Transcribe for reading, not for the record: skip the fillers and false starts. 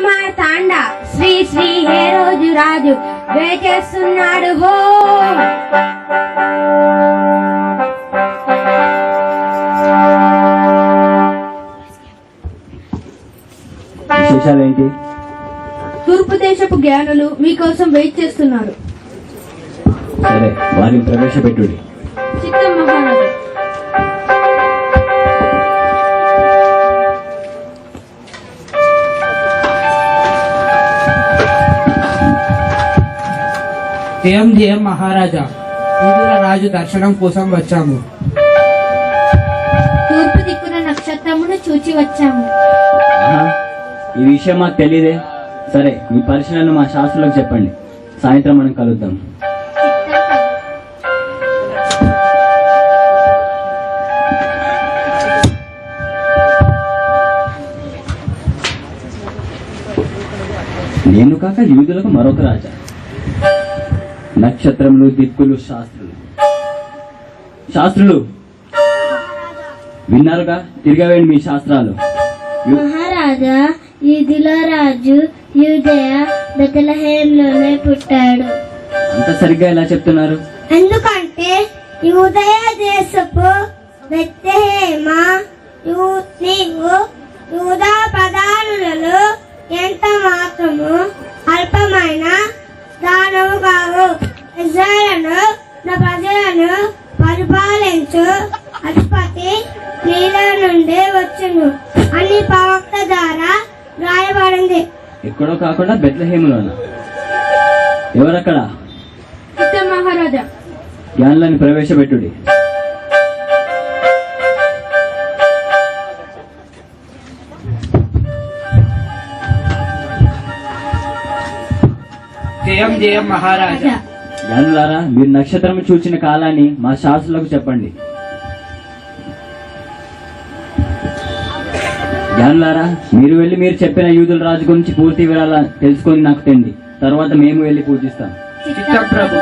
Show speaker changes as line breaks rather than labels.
మార్తాండ శ్రీ శ్రీ హే రోజు రాజు వేచేస్తున్నాడు హో.
విశేషాలేంటి?
తూర్పు దేశపు జ్ఞానులు మీకోసం వెయిట్ చేస్తున్నారు.
సరే, వారిని ప్రవేశపెట్టుడి.
చిత్తం మహారాజు.
జయం జయం మహారాజా, యూదుల రాజు దర్శనం కోసం వచ్చాము.
తూర్పు దిక్కున నక్షత్రమును చూచి వచ్చాము.
ఆహా, ఈ విషయం మాకు తెలియదే. సరే, మీ పరిశీలన మా శాస్త్రులకు చెప్పండి. సాయంత్రం మనం కలుద్దాం. నేను కాక యూదులకు మరొక రాజా. నక్షత్రములు, దిక్కులు, శాస్త్రులు విన్నారుగా, తిరగవేయండి మీ శాస్త్రాలు.
మహారాజా, యూదుల రాజు యూదయ బెత్లెహేంలోనే పుట్టాడు.
అంత సరిగ్గా ఎలా చెప్తున్నారు?
ఎందుకంటే యూదయ దేశపు బెత్లెహేమ నీవు యూదా ప్రధానులలో ఎంత మాత్రము అల్పమైన దానవు కావు. ఇశ్రాయేలును నా ప్రజలను పరిపాలించు అధిపతి నీలో నుండి వచ్చును అని ప్రవక్త ద్వారా రాయబడింది.
ఎక్కడో కాకుండా బెత్లెహేములోనా? ఎవరక్కడ?
చిత్తం మహారాజా.
జ్ఞానులను ప్రవేశపెట్టుడి.
జయం జయం మహారాజా.
జ్ఞానులారా, మీరు నక్షత్రం చూచిన కాలాన్ని మా శాస్త్రులకు చెప్పండి. జ్ఞానులారా, మీరు వెళ్ళి మీరు చెప్పిన యూదుల రాజు గురించి పూర్తి వివరాలు తెలుసుకొని నాకు తెండి. తర్వాత మేము వెళ్ళి పూజిస్తాం.
చిత్తం ప్రభు.